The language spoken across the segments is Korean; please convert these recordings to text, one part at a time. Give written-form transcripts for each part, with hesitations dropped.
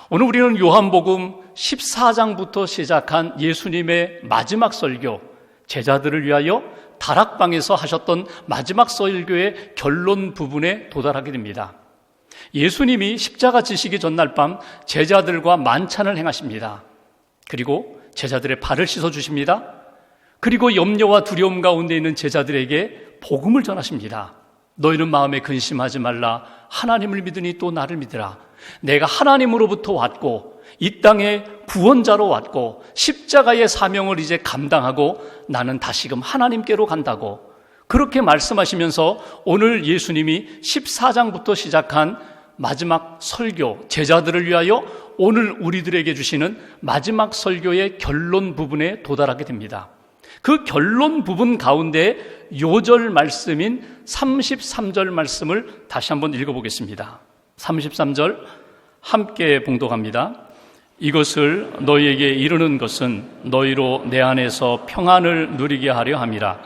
오늘 우리는 요한복음 14장부터 시작한 예수님의 마지막 설교, 제자들을 위하여 다락방에서 하셨던 마지막 설교의 결론 부분에 도달하게 됩니다. 예수님이 십자가 지시기 전날 밤 제자들과 만찬을 행하십니다. 그리고 제자들의 발을 씻어주십니다. 그리고 염려와 두려움 가운데 있는 제자들에게 복음을 전하십니다. 너희는 마음에 근심하지 말라. 하나님을 믿으니 또 나를 믿으라. 내가 하나님으로부터 왔고 이 땅에 구원자로 왔고 십자가의 사명을 이제 감당하고 나는 다시금 하나님께로 간다고 그렇게 말씀하시면서 오늘 예수님이 14장부터 시작한 마지막 설교, 제자들을 위하여 오늘 우리들에게 주시는 마지막 설교의 결론 부분에 도달하게 됩니다. 그 결론 부분 가운데 요절 말씀인 33절 말씀을 다시 한번 읽어보겠습니다. 33절 함께 봉독합니다. 이것을 너희에게 이르는 것은 너희로 내 안에서 평안을 누리게 하려 함이라.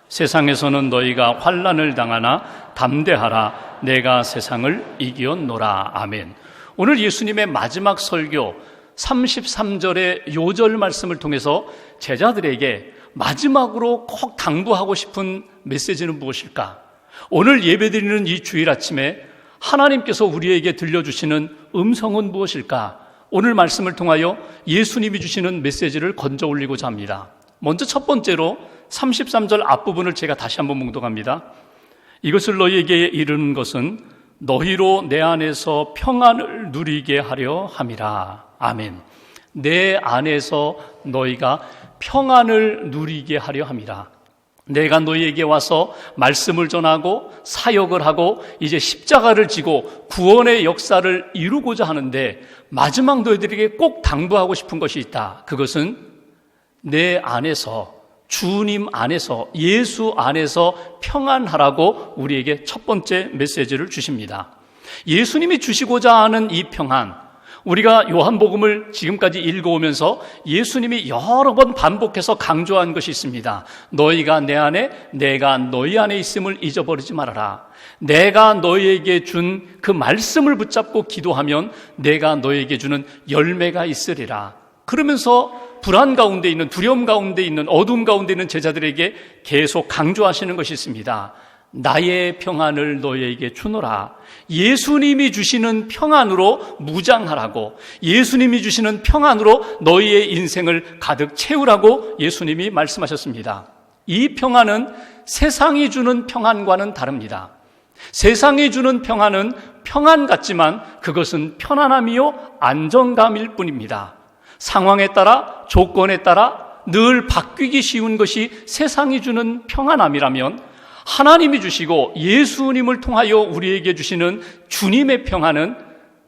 세상에서는 너희가 환난을 당하나 담대하라. 내가 세상을 이기었노라. 아멘. 오늘 예수님의 마지막 설교 33절의 요절 말씀을 통해서 제자들에게 마지막으로 꼭 당부하고 싶은 메시지는 무엇일까? 오늘 예배드리는 이 주일 아침에 하나님께서 우리에게 들려주시는 음성은 무엇일까? 오늘 말씀을 통하여 예수님이 주시는 메시지를 건져 올리고자 합니다. 먼저 첫 번째로 33절 앞부분을 제가 다시 한번 봉독합니다. 이것을 너희에게 이르는 것은 너희로 내 안에서 평안을 누리게 하려 함이라. 아멘. 내 안에서 너희가 평안을 누리게 하려 함이라. 내가 너희에게 와서 말씀을 전하고 사역을 하고 이제 십자가를 지고 구원의 역사를 이루고자 하는데 마지막 너희들에게 꼭 당부하고 싶은 것이 있다. 그것은 내 안에서, 주님 안에서, 예수 안에서 평안하라고 우리에게 첫 번째 메시지를 주십니다. 예수님이 주시고자 하는 이 평안, 우리가 요한복음을 지금까지 읽어오면서 예수님이 여러 번 반복해서 강조한 것이 있습니다. 너희가 내 안에, 내가 너희 안에 있음을 잊어버리지 말아라. 내가 너희에게 준 그 말씀을 붙잡고 기도하면 내가 너희에게 주는 열매가 있으리라. 그러면서 불안 가운데 있는, 두려움 가운데 있는, 어둠 가운데 있는 제자들에게 계속 강조하시는 것이 있습니다. 나의 평안을 너희에게 주노라. 예수님이 주시는 평안으로 무장하라고, 예수님이 주시는 평안으로 너희의 인생을 가득 채우라고 예수님이 말씀하셨습니다. 이 평안은 세상이 주는 평안과는 다릅니다. 세상이 주는 평안은 평안 같지만 그것은 편안함이요 안정감일 뿐입니다. 상황에 따라, 조건에 따라 늘 바뀌기 쉬운 것이 세상이 주는 평안함이라면 하나님이 주시고 예수님을 통하여 우리에게 주시는 주님의 평안은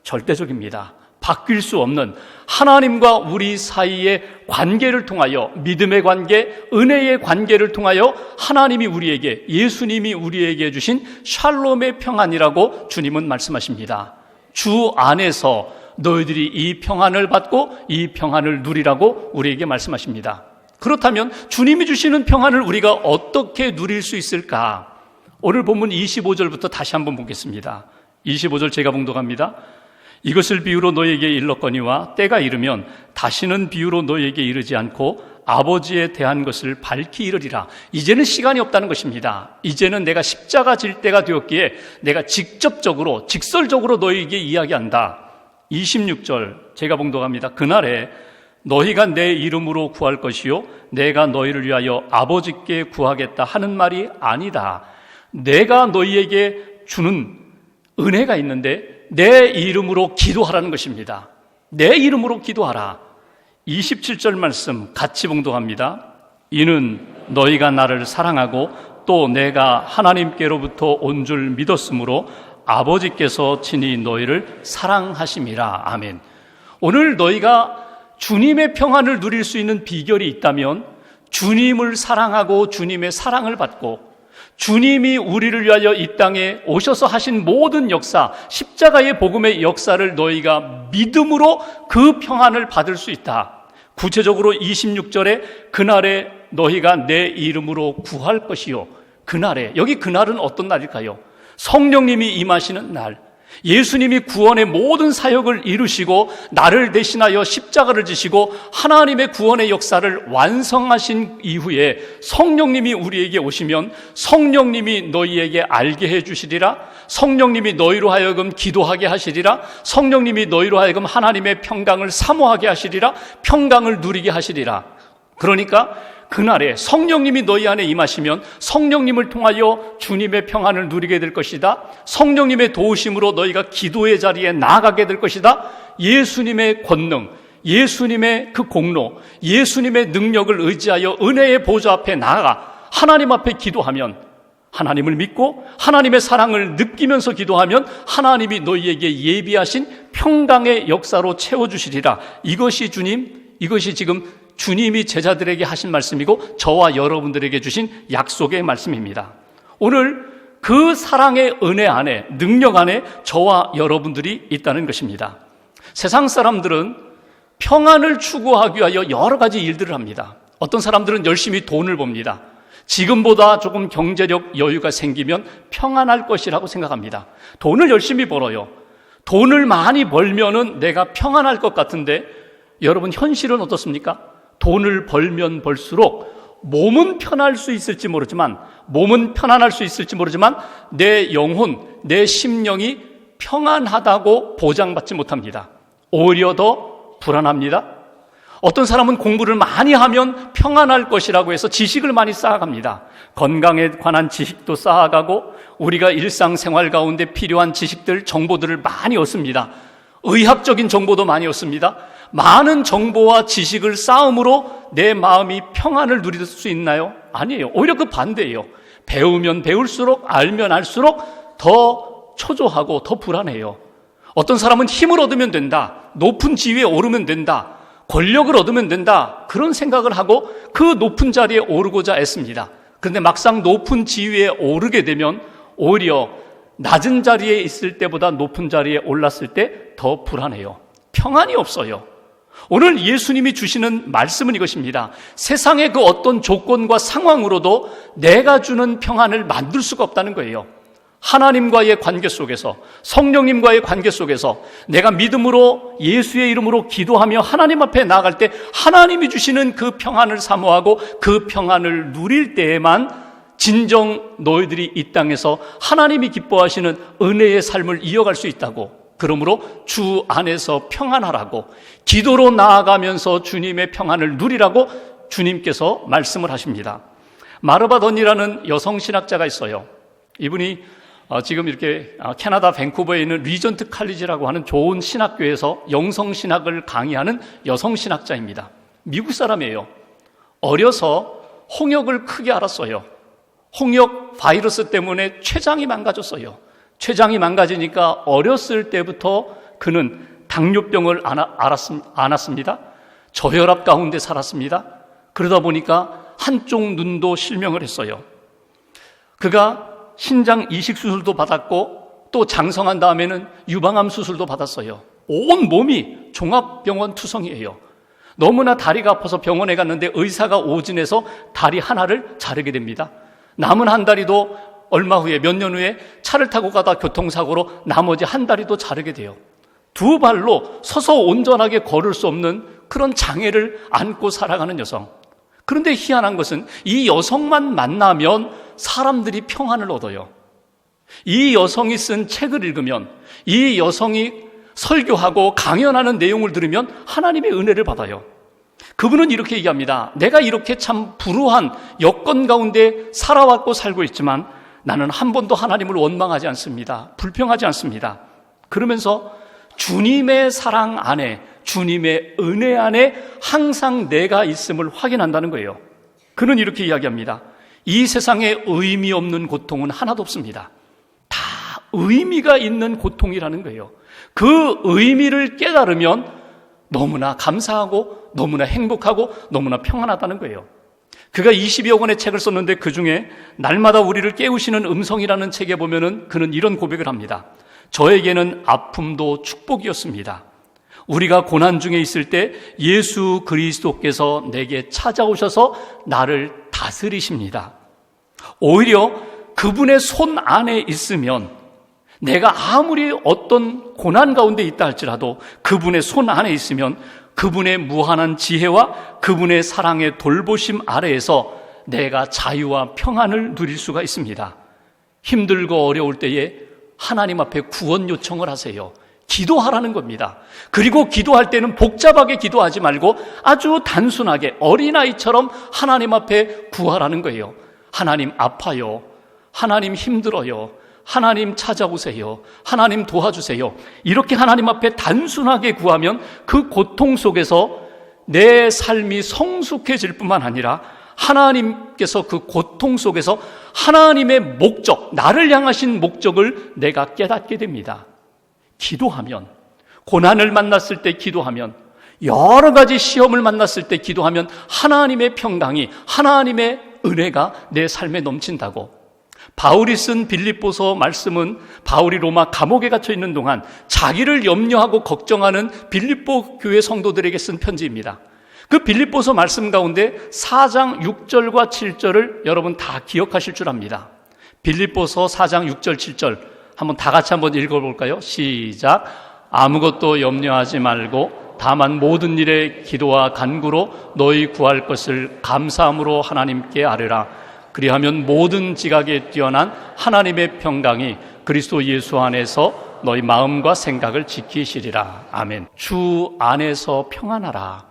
절대적입니다. 바뀔 수 없는 하나님과 우리 사이의 관계를 통하여, 믿음의 관계, 은혜의 관계를 통하여 하나님이 우리에게, 예수님이 우리에게 주신 샬롬의 평안이라고 주님은 말씀하십니다. 주 안에서 너희들이 이 평안을 받고 이 평안을 누리라고 우리에게 말씀하십니다. 그렇다면 주님이 주시는 평안을 우리가 어떻게 누릴 수 있을까? 오늘 본문 25절부터 다시 한번 보겠습니다. 25절 제가 봉독합니다. 이것을 비유로 너희에게 일렀거니와 때가 이르면 다시는 비유로 너희에게 이르지 않고 아버지에 대한 것을 밝히 이르리라. 이제는 시간이 없다는 것입니다. 이제는 내가 십자가 질 때가 되었기에 내가 직접적으로, 직설적으로 너희에게 이야기한다. 26절 제가 봉독합니다. 그날에 너희가 내 이름으로 구할 것이요 내가 너희를 위하여 아버지께 구하겠다 하는 말이 아니다. 내가 너희에게 주는 은혜가 있는데 내 이름으로 기도하라는 것입니다. 내 이름으로 기도하라. 27절 말씀 같이 봉독합니다. 이는 너희가 나를 사랑하고 또 내가 하나님께로부터 온 줄 믿었으므로 아버지께서 친히 너희를 사랑하심이라. 아멘. 오늘 너희가 주님의 평안을 누릴 수 있는 비결이 있다면 주님을 사랑하고 주님의 사랑을 받고 주님이 우리를 위하여 이 땅에 오셔서 하신 모든 역사, 십자가의 복음의 역사를 너희가 믿음으로 그 평안을 받을 수 있다. 구체적으로 26절에 그날에 너희가 내 이름으로 구할 것이요. 그날에, 여기 그날은 어떤 날일까요? 성령님이 임하시는 날, 예수님이 구원의 모든 사역을 이루시고 나를 대신하여 십자가를 지시고 하나님의 구원의 역사를 완성하신 이후에 성령님이 우리에게 오시면 성령님이 너희에게 알게 해주시리라, 성령님이 너희로 하여금 기도하게 하시리라, 성령님이 너희로 하여금 하나님의 평강을 사모하게 하시리라, 평강을 누리게 하시리라. 그러니까 그날에 성령님이 너희 안에 임하시면 성령님을 통하여 주님의 평안을 누리게 될 것이다. 성령님의 도우심으로 너희가 기도의 자리에 나아가게 될 것이다. 예수님의 권능, 예수님의 그 공로, 예수님의 능력을 의지하여 은혜의 보좌 앞에 나아가 하나님 앞에 기도하면, 하나님을 믿고 하나님의 사랑을 느끼면서 기도하면 하나님이 너희에게 예비하신 평강의 역사로 채워주시리라. 이것이 지금 주님이 제자들에게 하신 말씀이고 저와 여러분들에게 주신 약속의 말씀입니다. 오늘 그 사랑의 은혜 안에, 능력 안에 저와 여러분들이 있다는 것입니다. 세상 사람들은 평안을 추구하기 위하여 여러 가지 일들을 합니다. 어떤 사람들은 열심히 돈을 법니다. 지금보다 조금 경제력 여유가 생기면 평안할 것이라고 생각합니다. 돈을 열심히 벌어요. 돈을 많이 벌면은 내가 평안할 것 같은데 여러분, 현실은 어떻습니까? 돈을 벌면 벌수록 몸은 편할 수 있을지 모르지만, 몸은 편안할 수 있을지 모르지만 내 영혼, 내 심령이 평안하다고 보장받지 못합니다. 오히려 더 불안합니다. 어떤 사람은 공부를 많이 하면 평안할 것이라고 해서 지식을 많이 쌓아갑니다. 건강에 관한 지식도 쌓아가고 우리가 일상생활 가운데 필요한 지식들, 정보들을 많이 얻습니다. 의학적인 정보도 많이 얻습니다. 많은 정보와 지식을 쌓음으로 내 마음이 평안을 누릴 수 있나요? 아니에요. 오히려 그 반대예요. 배우면 배울수록, 알면 알수록 더 초조하고 더 불안해요. 어떤 사람은 힘을 얻으면 된다, 높은 지위에 오르면 된다, 권력을 얻으면 된다, 그런 생각을 하고 그 높은 자리에 오르고자 애씁니다. 그런데 막상 높은 지위에 오르게 되면 오히려 낮은 자리에 있을 때보다 높은 자리에 올랐을 때 더 불안해요. 평안이 없어요. 오늘 예수님이 주시는 말씀은 이것입니다. 세상의 그 어떤 조건과 상황으로도 내가 주는 평안을 만들 수가 없다는 거예요. 하나님과의 관계 속에서, 성령님과의 관계 속에서 내가 믿음으로 예수의 이름으로 기도하며 하나님 앞에 나아갈 때 하나님이 주시는 그 평안을 사모하고 그 평안을 누릴 때에만 진정 너희들이 이 땅에서 하나님이 기뻐하시는 은혜의 삶을 이어갈 수 있다고. 그러므로 주 안에서 평안하라고, 기도로 나아가면서 주님의 평안을 누리라고 주님께서 말씀을 하십니다. 마르바던이라는 여성 신학자가 있어요. 이분이 지금 이렇게 캐나다 밴쿠버에 있는 리전트 칼리지라고 하는 좋은 신학교에서 영성신학을 강의하는 여성 신학자입니다. 미국 사람이에요. 어려서 홍역을 크게 앓았어요. 홍역 바이러스 때문에 췌장이 망가졌어요. 췌장이 망가지니까 어렸을 때부터 그는 당뇨병을 앓았습니다. 저혈압 가운데 살았습니다. 그러다 보니까 한쪽 눈도 실명을 했어요. 그가 신장 이식 수술도 받았고 또 장성한 다음에는 유방암 수술도 받았어요. 온 몸이 종합병원 투성이에요. 너무나 다리가 아파서 병원에 갔는데 의사가 오진해서 다리 하나를 자르게 됩니다. 남은 한 다리도 얼마 후에, 몇 년 후에 차를 타고 가다 교통사고로 나머지 한 다리도 자르게 돼요. 두 발로 서서 온전하게 걸을 수 없는 그런 장애를 안고 살아가는 여성. 그런데 희한한 것은 이 여성만 만나면 사람들이 평안을 얻어요. 이 여성이 쓴 책을 읽으면, 이 여성이 설교하고 강연하는 내용을 들으면 하나님의 은혜를 받아요. 그분은 이렇게 얘기합니다. 내가 이렇게 참 불우한 여건 가운데 살아왔고 살고 있지만 나는 한 번도 하나님을 원망하지 않습니다. 불평하지 않습니다. 그러면서 주님의 사랑 안에, 주님의 은혜 안에 항상 내가 있음을 확인한다는 거예요. 그는 이렇게 이야기합니다. 이 세상에 의미 없는 고통은 하나도 없습니다. 다 의미가 있는 고통이라는 거예요. 그 의미를 깨달으면 너무나 감사하고 너무나 행복하고 너무나 평안하다는 거예요. 그가 20여 권의 책을 썼는데 그 중에 날마다 우리를 깨우시는 음성이라는 책에 보면은 그는 이런 고백을 합니다. 저에게는 아픔도 축복이었습니다. 우리가 고난 중에 있을 때 예수 그리스도께서 내게 찾아오셔서 나를 다스리십니다. 오히려 그분의 손 안에 있으면 내가 아무리 어떤 고난 가운데 있다 할지라도 그분의 손 안에 있으면 그분의 무한한 지혜와 그분의 사랑의 돌보심 아래에서 내가 자유와 평안을 누릴 수가 있습니다. 힘들고 어려울 때에 하나님 앞에 구원 요청을 하세요. 기도하라는 겁니다. 그리고 기도할 때는 복잡하게 기도하지 말고 아주 단순하게 어린아이처럼 하나님 앞에 구하라는 거예요. 하나님 아파요. 하나님 힘들어요. 하나님 찾아오세요. 하나님 도와주세요. 이렇게 하나님 앞에 단순하게 구하면 그 고통 속에서 내 삶이 성숙해질 뿐만 아니라 하나님께서 그 고통 속에서 하나님의 목적, 나를 향하신 목적을 내가 깨닫게 됩니다. 기도하면, 고난을 만났을 때 기도하면, 여러 가지 시험을 만났을 때 기도하면 하나님의 평강이, 하나님의 은혜가 내 삶에 넘친다고. 바울이 쓴 빌립보서 말씀은 바울이 로마 감옥에 갇혀 있는 동안 자기를 염려하고 걱정하는 빌립보 교회 성도들에게 쓴 편지입니다. 그 빌립보서 말씀 가운데 4장 6절과 7절을 여러분 다 기억하실 줄 압니다. 빌립보서 4장 6절 7절 한번 다 같이 한번 읽어볼까요? 시작. 아무것도 염려하지 말고 다만 모든 일에 기도와 간구로 너희 구할 것을 감사함으로 하나님께 아뢰라. 그리하면 모든 지각에 뛰어난 하나님의 평강이 그리스도 예수 안에서 너희 마음과 생각을 지키시리라. 아멘. 주 안에서 평안하라.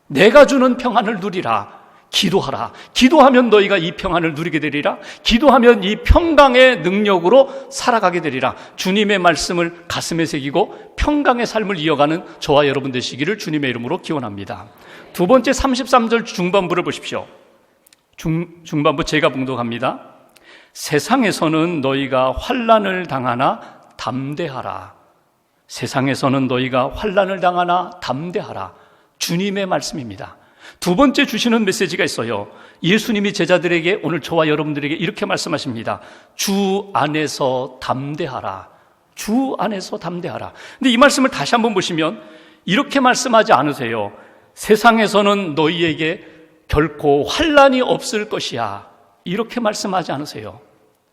내가 주는 평안을 누리라. 기도하라. 기도하면 너희가 이 평안을 누리게 되리라. 기도하면 이 평강의 능력으로 살아가게 되리라. 주님의 말씀을 가슴에 새기고 평강의 삶을 이어가는 저와 여러분 되시기를 주님의 이름으로 기원합니다. 두 번째 33절 중반부를 보십시오. 중반부 제가 봉독합니다. 세상에서는 너희가 환난을 당하나 담대하라. 세상에서는 너희가 환난을 당하나 담대하라. 주님의 말씀입니다. 두 번째 주시는 메시지가 있어요. 예수님이 제자들에게, 오늘 저와 여러분들에게 이렇게 말씀하십니다. 주 안에서 담대하라. 주 안에서 담대하라. 근데 이 말씀을 다시 한번 보시면 이렇게 말씀하지 않으세요. 세상에서는 너희에게 결코 환난이 없을 것이야. 이렇게 말씀하지 않으세요.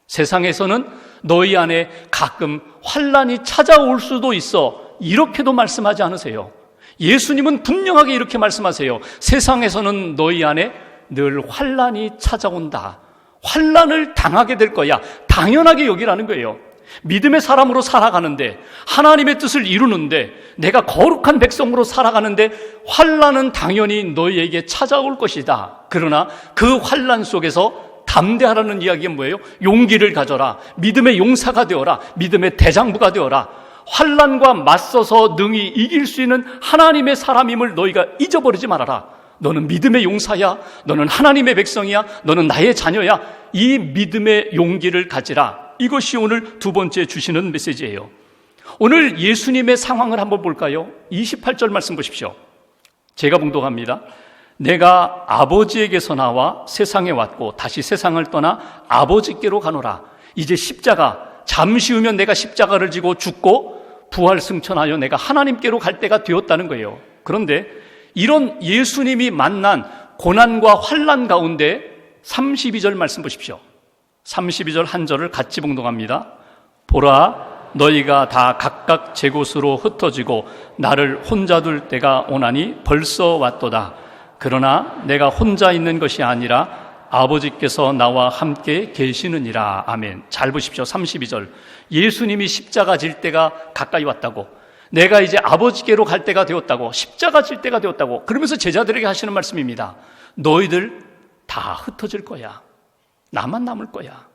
세상에서는 너희 안에 가끔 환난이 찾아올 수도 있어. 이렇게도 말씀하지 않으세요. 예수님은 분명하게 이렇게 말씀하세요. 세상에서는 너희 안에 늘 환난이 찾아온다. 환난을 당하게 될 거야. 당연하게 여기라는 거예요. 믿음의 사람으로 살아가는데, 하나님의 뜻을 이루는데, 내가 거룩한 백성으로 살아가는데 환난은 당연히 너희에게 찾아올 것이다. 그러나 그 환난 속에서 담대하라는 이야기가 뭐예요? 용기를 가져라. 믿음의 용사가 되어라. 믿음의 대장부가 되어라. 환난과 맞서서 능히 이길 수 있는 하나님의 사람임을 너희가 잊어버리지 말아라. 너는 믿음의 용사야. 너는 하나님의 백성이야. 너는 나의 자녀야. 이 믿음의 용기를 가지라. 이것이 오늘 두 번째 주시는 메시지예요. 오늘 예수님의 상황을 한번 볼까요? 28절 말씀 보십시오. 제가 봉독합니다. 내가 아버지에게서 나와 세상에 왔고 다시 세상을 떠나 아버지께로 가노라. 이제 십자가, 잠시 후면 내가 십자가를 지고 죽고 부활 승천하여 내가 하나님께로 갈 때가 되었다는 거예요. 그런데 이런 예수님이 만난 고난과 환난 가운데 32절 말씀 보십시오. 32절 한 절을 같이 봉독합니다. 보라, 너희가 다 각각 제 곳으로 흩어지고 나를 혼자 둘 때가 오나니 벌써 왔도다. 그러나 내가 혼자 있는 것이 아니라 아버지께서 나와 함께 계시느니라. 아멘. 잘 보십시오. 32절. 예수님이 십자가 질 때가 가까이 왔다고, 내가 이제 아버지께로 갈 때가 되었다고, 십자가 질 때가 되었다고, 그러면서 제자들에게 하시는 말씀입니다. 너희들 다 흩어질 거야. 나만 남을 거야.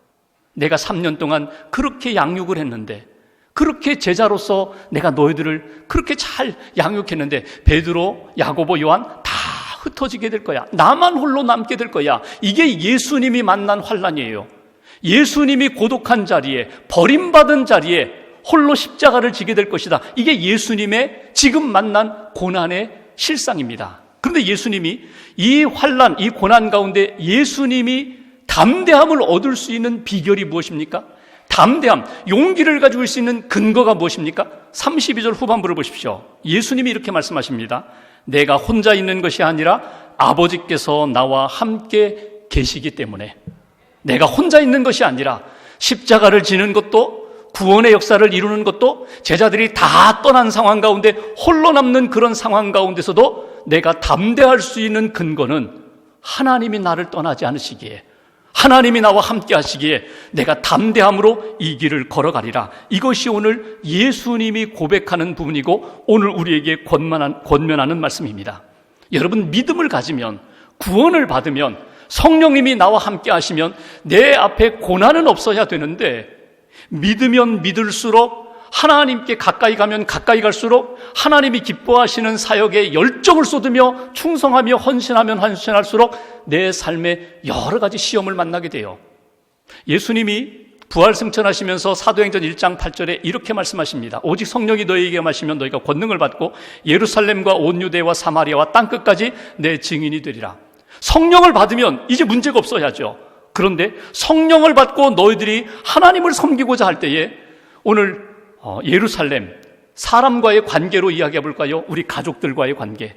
내가 3년 동안 그렇게 양육을 했는데, 그렇게 제자로서 내가 너희들을 그렇게 잘 양육했는데 베드로, 야고보, 요한 다 흩어지게 될 거야. 나만 홀로 남게 될 거야. 이게 예수님이 만난 환난이에요. 예수님이 고독한 자리에, 버림받은 자리에 홀로 십자가를 지게 될 것이다. 이게 예수님의 지금 만난 고난의 실상입니다. 그런데 예수님이 이 환난, 이 고난 가운데 예수님이 담대함을 얻을 수 있는 비결이 무엇입니까? 담대함, 용기를 가지고 있을 수 있는 근거가 무엇입니까? 32절 후반부를 보십시오. 예수님이 이렇게 말씀하십니다. 내가 혼자 있는 것이 아니라 아버지께서 나와 함께 계시기 때문에, 내가 혼자 있는 것이 아니라 십자가를 지는 것도, 구원의 역사를 이루는 것도 제자들이 다 떠난 상황 가운데 홀로 남는 그런 상황 가운데서도 내가 담대할 수 있는 근거는 하나님이 나를 떠나지 않으시기에, 하나님이 나와 함께 하시기에 내가 담대함으로 이 길을 걸어가리라. 이것이 오늘 예수님이 고백하는 부분이고 오늘 우리에게 권면하는 말씀입니다. 여러분, 믿음을 가지면, 구원을 받으면, 성령님이 나와 함께 하시면 내 앞에 고난은 없어야 되는데, 믿으면 믿을수록, 하나님께 가까이 가면 가까이 갈수록 하나님이 기뻐하시는 사역에 열정을 쏟으며 충성하며 헌신하면 헌신할수록 내 삶에 여러 가지 시험을 만나게 돼요. 예수님이 부활승천하시면서 사도행전 1장 8절에 이렇게 말씀하십니다. 오직 성령이 너희에게 마시면 너희가 권능을 받고 예루살렘과 온 유대와 사마리아와 땅끝까지 내 증인이 되리라. 성령을 받으면 이제 문제가 없어야죠. 그런데 성령을 받고 너희들이 하나님을 섬기고자 할 때에, 오늘 예루살렘, 사람과의 관계로 이야기해 볼까요? 우리 가족들과의 관계,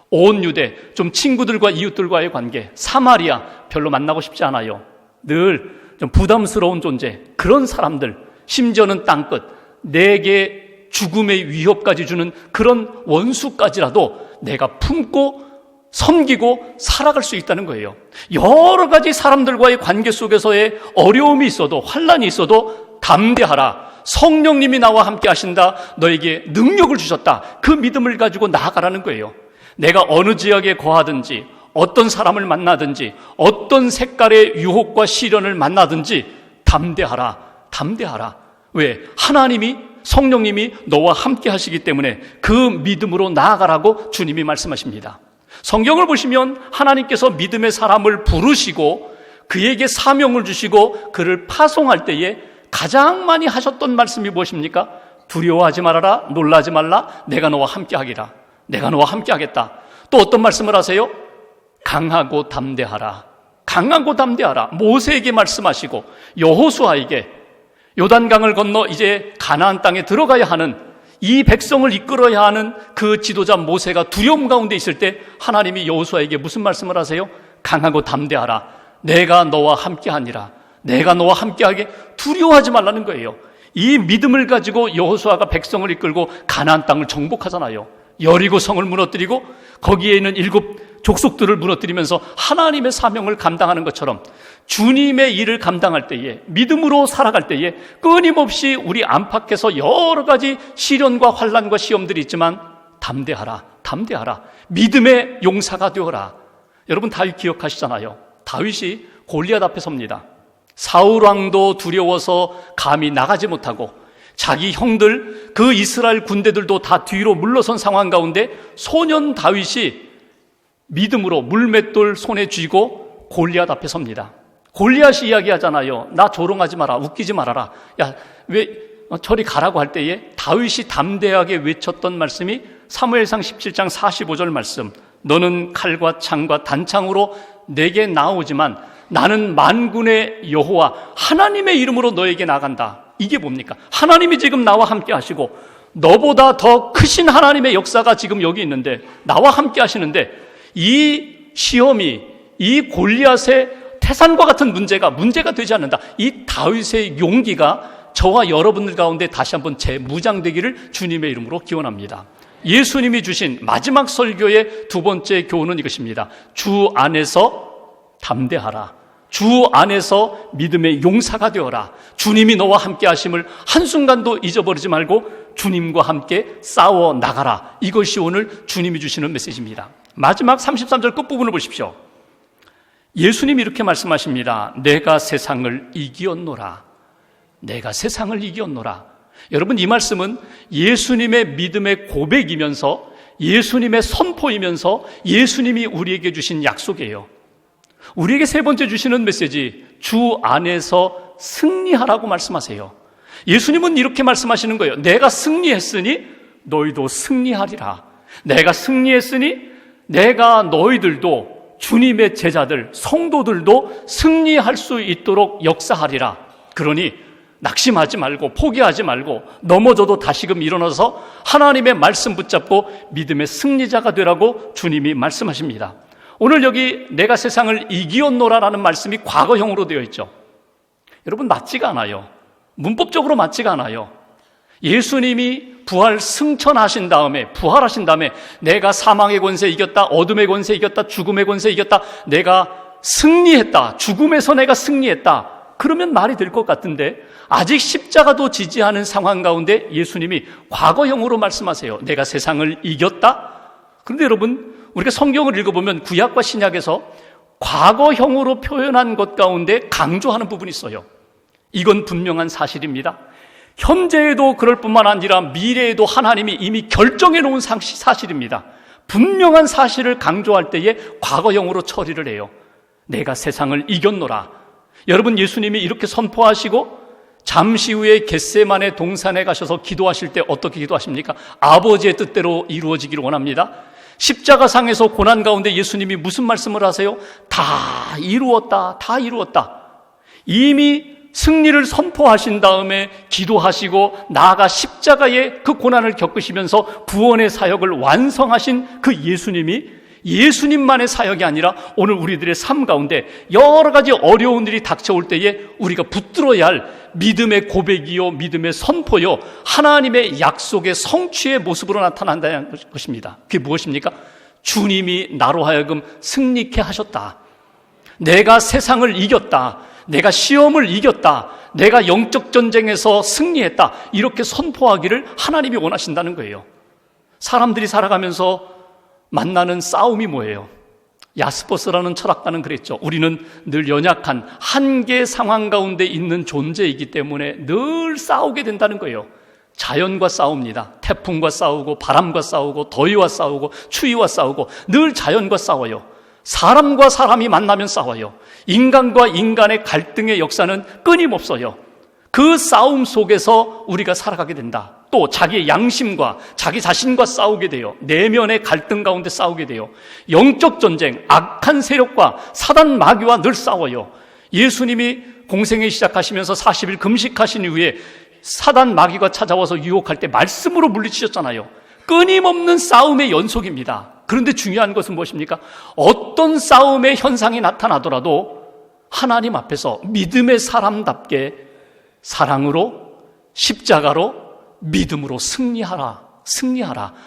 온 유대, 좀 친구들과 이웃들과의 관계, 사마리아, 별로 만나고 싶지 않아요. 늘 좀 부담스러운 존재, 그런 사람들, 심지어는 땅끝, 내게 죽음의 위협까지 주는 그런 원수까지라도 내가 품고 섬기고 살아갈 수 있다는 거예요. 여러 가지 사람들과의 관계 속에서의 어려움이 있어도, 환난이 있어도 담대하라. 성령님이 나와 함께 하신다. 너에게 능력을 주셨다. 그 믿음을 가지고 나아가라는 거예요. 내가 어느 지역에 거하든지, 어떤 사람을 만나든지, 어떤 색깔의 유혹과 시련을 만나든지 담대하라. 담대하라. 왜? 하나님이, 성령님이 너와 함께 하시기 때문에 그 믿음으로 나아가라고 주님이 말씀하십니다. 성경을 보시면 하나님께서 믿음의 사람을 부르시고 그에게 사명을 주시고 그를 파송할 때에 가장 많이 하셨던 말씀이 무엇입니까? 두려워하지 말아라, 놀라지 말라, 내가 너와 함께 하리라. 내가 너와 함께 하겠다. 또 어떤 말씀을 하세요? 강하고 담대하라. 강하고 담대하라. 모세에게 말씀하시고 여호수아에게 요단강을 건너 이제 가나안 땅에 들어가야 하는, 이 백성을 이끌어야 하는 그 지도자 모세가 두려움 가운데 있을 때 하나님이 여호수아에게 무슨 말씀을 하세요? 강하고 담대하라. 내가 너와 함께하니라. 내가 너와 함께하게, 두려워하지 말라는 거예요. 이 믿음을 가지고 여호수아가 백성을 이끌고 가나안 땅을 정복하잖아요. 여리고 성을 무너뜨리고 거기에 있는 7 족속들을 무너뜨리면서 하나님의 사명을 감당하는 것처럼 주님의 일을 감당할 때에, 믿음으로 살아갈 때에 끊임없이 우리 안팎에서 여러 가지 시련과 환난과 시험들이 있지만 담대하라. 담대하라. 믿음의 용사가 되어라. 여러분, 다윗 기억하시잖아요. 다윗이 골리앗 앞에 섭니다. 사울 왕도 두려워서 감히 나가지 못하고 자기 형들, 그 이스라엘 군대들도 다 뒤로 물러선 상황 가운데 소년 다윗이 믿음으로 물맷돌 손에 쥐고 골리앗 앞에 섭니다. 골리앗이 이야기하잖아요. 나 조롱하지 마라, 웃기지 말아라. 야, 왜 저리 가라고 할 때에 다윗이 담대하게 외쳤던 말씀이 사무엘상 17장 45절 말씀. 너는 칼과 창과 단창으로 내게 나오지만 나는 만군의 여호와 하나님의 이름으로 너에게 나간다. 이게 뭡니까? 하나님이 지금 나와 함께 하시고 너보다 더 크신 하나님의 역사가 지금 여기 있는데, 나와 함께 하시는데, 이 시험이, 이 골리앗의 태산과 같은 문제가 되지 않는다. 이 다윗의 용기가 저와 여러분들 가운데 다시 한번 재무장되기를 주님의 이름으로 기원합니다. 예수님이 주신 마지막 설교의 두 번째 교훈은 이것입니다. 주 안에서 담대하라. 주 안에서 믿음의 용사가 되어라. 주님이 너와 함께 하심을 한순간도 잊어버리지 말고 주님과 함께 싸워 나가라. 이것이 오늘 주님이 주시는 메시지입니다. 마지막 33절 끝부분을 보십시오. 예수님이 이렇게 말씀하십니다. 내가 세상을 이기었노라. 내가 세상을 이기었노라. 여러분, 이 말씀은 예수님의 믿음의 고백이면서 예수님의 선포이면서 예수님이 우리에게 주신 약속이에요. 우리에게 세 번째 주시는 메시지, 주 안에서 승리하라고 말씀하세요. 예수님은 이렇게 말씀하시는 거예요. 내가 승리했으니 너희도 승리하리라. 내가 승리했으니 내가 너희들도, 주님의 제자들, 성도들도 승리할 수 있도록 역사하리라. 그러니 낙심하지 말고 포기하지 말고 넘어져도 다시금 일어나서 하나님의 말씀 붙잡고 믿음의 승리자가 되라고 주님이 말씀하십니다. 오늘 여기 내가 세상을 이기었노라라는 말씀이 과거형으로 되어 있죠. 여러분, 맞지가 않아요. 문법적으로 맞지가 않아요. 예수님이 부활하신 다음에 내가 사망의 권세 이겼다, 어둠의 권세 이겼다, 죽음의 권세 이겼다, 내가 승리했다, 죽음에서 내가 승리했다, 그러면 말이 될 것 같은데 아직 십자가도 지지 않은 상황 가운데 예수님이 과거형으로 말씀하세요. 내가 세상을 이겼다. 그런데 여러분, 우리가 성경을 읽어보면 구약과 신약에서 과거형으로 표현한 것 가운데 강조하는 부분이 있어요. 이건 분명한 사실입니다. 현재에도 그럴 뿐만 아니라 미래에도 하나님이 이미 결정해 놓은 사실입니다. 분명한 사실을 강조할 때에 과거형으로 처리를 해요. 내가 세상을 이겼노라. 여러분, 예수님이 이렇게 선포하시고 잠시 후에 겟세마네 동산에 가셔서 기도하실 때 어떻게 기도하십니까? 아버지의 뜻대로 이루어지기를 원합니다. 십자가상에서 고난 가운데 예수님이 무슨 말씀을 하세요? 다 이루었다, 다 이루었다. 이미 승리를 선포하신 다음에 기도하시고 나아가 십자가의 그 고난을 겪으시면서 구원의 사역을 완성하신 그 예수님이 예수님만의 사역이 아니라 오늘 우리들의 삶 가운데 여러 가지 어려운 일이 닥쳐올 때에 우리가 붙들어야 할 믿음의 고백이요, 믿음의 선포요, 하나님의 약속의 성취의 모습으로 나타난다는 것입니다. 그게 무엇입니까? 주님이 나로 하여금 승리케 하셨다. 내가 세상을 이겼다. 내가 시험을 이겼다. 내가 영적 전쟁에서 승리했다. 이렇게 선포하기를 하나님이 원하신다는 거예요. 사람들이 살아가면서 만나는 싸움이 뭐예요? 야스퍼스라는 철학가는 그랬죠. 우리는 늘 연약한 한계 상황 가운데 있는 존재이기 때문에 늘 싸우게 된다는 거예요. 자연과 싸웁니다. 태풍과 싸우고 바람과 싸우고 더위와 싸우고 추위와 싸우고 늘 자연과 싸워요. 사람과 사람이 만나면 싸워요. 인간과 인간의 갈등의 역사는 끊임없어요. 그 싸움 속에서 우리가 살아가게 된다. 또 자기의 양심과 자기 자신과 싸우게 돼요. 내면의 갈등 가운데 싸우게 돼요. 영적 전쟁, 악한 세력과 사단 마귀와 늘 싸워요. 예수님이 공생애 시작하시면서 40일 금식하신 이후에 사단 마귀가 찾아와서 유혹할 때 말씀으로 물리치셨잖아요. 끊임없는 싸움의 연속입니다. 그런데 중요한 것은 무엇입니까? 어떤 싸움의 현상이 나타나더라도 하나님 앞에서 믿음의 사람답게 사랑으로, 십자가로, 믿음으로 승리하라.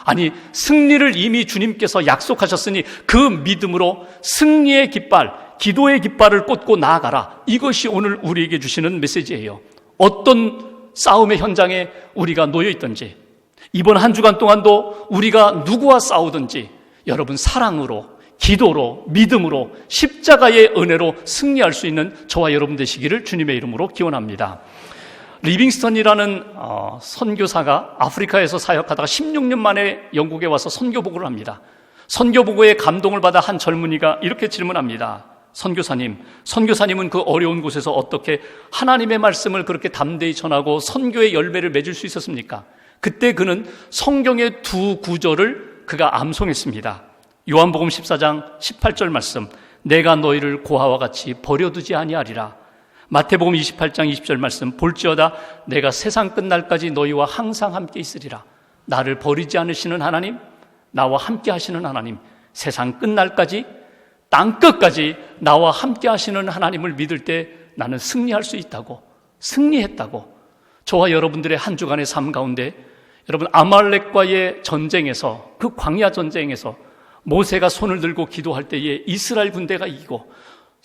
아니, 승리를 이미 주님께서 약속하셨으니 그 믿음으로 승리의 깃발, 기도의 깃발을 꽂고 나아가라. 이것이 오늘 우리에게 주시는 메시지예요. 어떤 싸움의 현장에 우리가 놓여 있든지, 이번 한 주간 동안도 우리가 누구와 싸우든지 여러분 사랑으로, 기도로, 믿음으로, 십자가의 은혜로 승리할 수 있는 저와 여러분 되시기를 주님의 이름으로 기원합니다. 리빙스턴이라는 선교사가 아프리카에서 사역하다가 16년 만에 영국에 와서 선교복음을 합니다. 선교복음에 감동을 받아 한 젊은이가 이렇게 질문합니다. 선교사님은 그 어려운 곳에서 어떻게 하나님의 말씀을 그렇게 담대히 전하고 선교의 열매를 맺을 수 있었습니까? 그때 그는 성경의 두 구절을 그가 암송했습니다. 요한복음 14장 18절 말씀, 내가 너희를 고아와 같이 버려두지 아니하리라. 마태복음 28장 20절 말씀, 볼지어다 내가 세상 끝날까지 너희와 항상 함께 있으리라. 나를 버리지 않으시는 하나님, 나와 함께 하시는 하나님, 세상 끝날까지, 땅끝까지 나와 함께 하시는 하나님을 믿을 때 나는 승리할 수 있다고, 승리했다고. 저와 여러분들의 한 주간의 삶 가운데 여러분 아말렉과의 전쟁에서, 그 광야 전쟁에서 모세가 손을 들고 기도할 때에 이스라엘 군대가 이기고,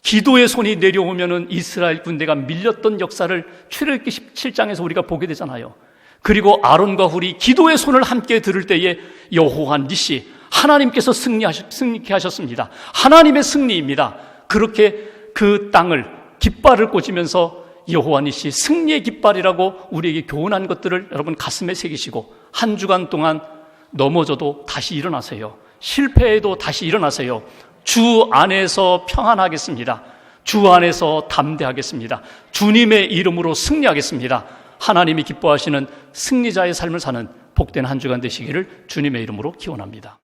기도의 손이 내려오면은 이스라엘 군대가 밀렸던 역사를 출애굽기 17장에서 우리가 보게 되잖아요. 그리고 아론과 훌이 기도의 손을 함께 들을 때에 여호와 니시, 하나님께서 승리케 하셨습니다. 하나님의 승리입니다. 그렇게 그 땅을 깃발을 꽂으면서 여호와 니시, 승리의 깃발이라고 우리에게 교훈한 것들을 여러분 가슴에 새기시고 한 주간 동안 넘어져도 다시 일어나세요. 실패해도 다시 일어나세요. 주 안에서 평안하겠습니다. 주 안에서 담대하겠습니다. 주님의 이름으로 승리하겠습니다. 하나님이 기뻐하시는 승리자의 삶을 사는 복된 한 주간 되시기를 주님의 이름으로 기원합니다.